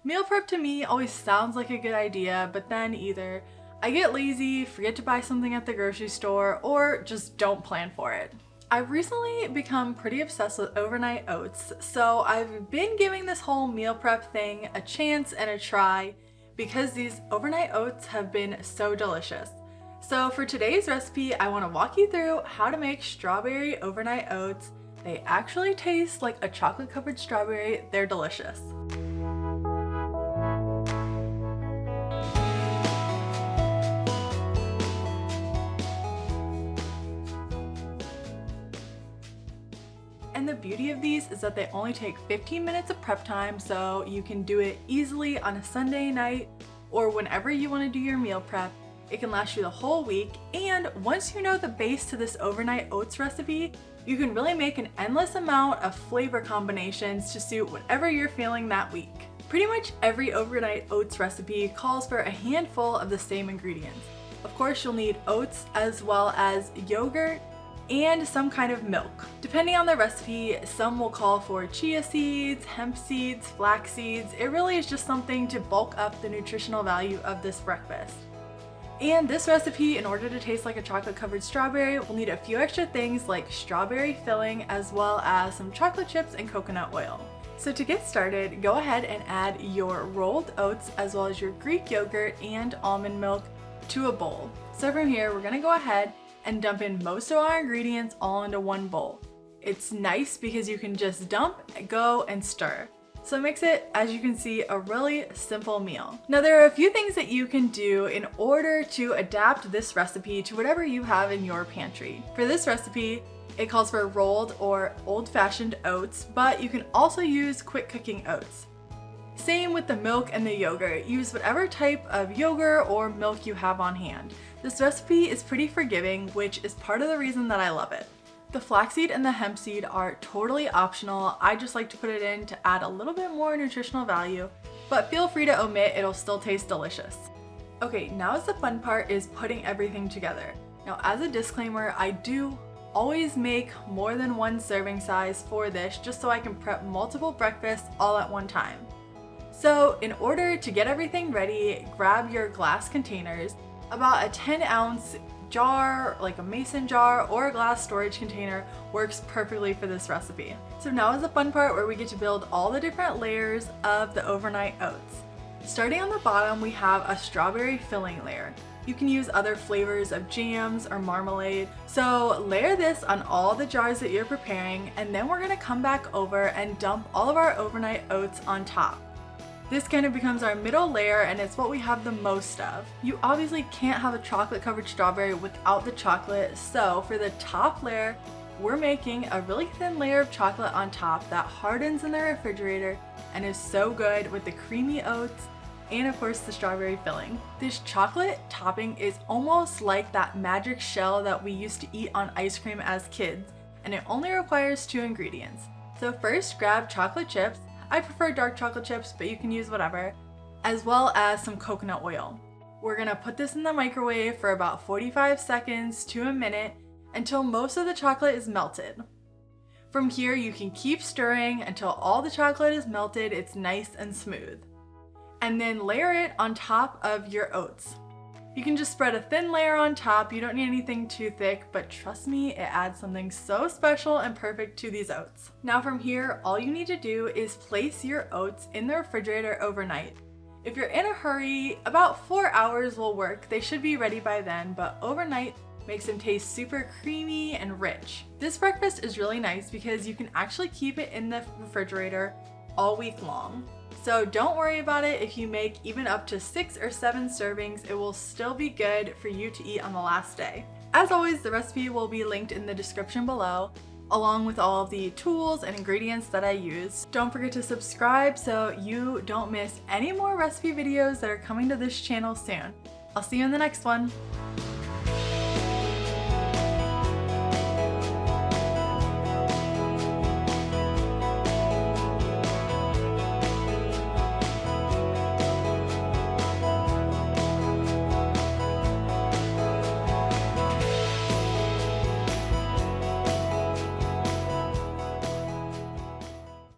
Meal prep to me always sounds like a good idea, but then either I get lazy, forget to buy something at the grocery store, or just don't plan for it. I've recently become pretty obsessed with overnight oats, so I've been giving this whole meal prep thing a chance and a try because these overnight oats have been so delicious. So for today's recipe, I want to walk you through how to make strawberry overnight oats. They actually taste like a chocolate covered strawberry. They're delicious. And the beauty of these is that they only take 15 minutes of prep time, so you can do it easily on a Sunday night or whenever you want to do your meal prep. It can last you the whole week, and once you know the base to this overnight oats recipe, you can really make an endless amount of flavor combinations to suit whatever you're feeling that week. Pretty much every overnight oats recipe calls for a handful of the same ingredients. Of course, you'll need oats as well as yogurt and some kind of milk. Depending on the recipe, some will call for chia seeds, hemp seeds, flax seeds. It really is just something to bulk up the nutritional value of this breakfast. And this recipe, in order to taste like a chocolate covered strawberry, will need a few extra things like strawberry filling as well as some chocolate chips and coconut oil. So to get started, go ahead and add your rolled oats as well as your Greek yogurt and almond milk to a bowl. So from here, we're gonna go ahead and dump in most of our ingredients all into one bowl. It's nice because you can just dump, go, and stir. So it makes it, as you can see, a really simple meal. Now there are a few things that you can do in order to adapt this recipe to whatever you have in your pantry. For this recipe, it calls for rolled or old-fashioned oats, but you can also use quick cooking oats. Same with the milk and the yogurt. Use whatever type of yogurt or milk you have on hand. This recipe is pretty forgiving, which is part of the reason that I love it. The flaxseed and the hemp seed are totally optional. I just like to put it in to add a little bit more nutritional value, but feel free to omit, it'll still taste delicious. Okay, now is the fun part, is putting everything together. Now as a disclaimer, I do always make more than one serving size for this just so I can prep multiple breakfasts all at one time. So in order to get everything ready, grab your glass containers. About a 10-ounce jar, like a mason jar or a glass storage container, works perfectly for this recipe. So now is the fun part where we get to build all the different layers of the overnight oats. Starting on the bottom, we have a strawberry filling layer. You can use other flavors of jams or marmalade. So layer this on all the jars that you're preparing, and then we're gonna come back over and dump all of our overnight oats on top. This kind of becomes our middle layer, and it's what we have the most of. You obviously can't have a chocolate covered strawberry without the chocolate, so for the top layer, we're making a really thin layer of chocolate on top that hardens in the refrigerator and is so good with the creamy oats and of course the strawberry filling. This chocolate topping is almost like that magic shell that we used to eat on ice cream as kids, and it only requires 2 ingredients. So first, grab chocolate chips. I prefer dark chocolate chips, but you can use whatever, as well as some coconut oil. We're gonna put this in the microwave for about 45 seconds to a minute until most of the chocolate is melted. From here, you can keep stirring until all the chocolate is melted, it's nice and smooth. And then layer it on top of your oats. You can just spread a thin layer on top, you don't need anything too thick, but trust me, it adds something so special and perfect to these oats. Now from here, all you need to do is place your oats in the refrigerator overnight. If you're in a hurry, about 4 hours will work. They should be ready by then, but overnight makes them taste super creamy and rich. This breakfast is really nice because you can actually keep it in the refrigerator all week long. So don't worry about it. If you make even up to 6 or 7 servings, it will still be good for you to eat on the last day. As always, the recipe will be linked in the description below, along with all of the tools and ingredients that I use. Don't forget to subscribe so you don't miss any more recipe videos that are coming to this channel soon. I'll see you in the next one.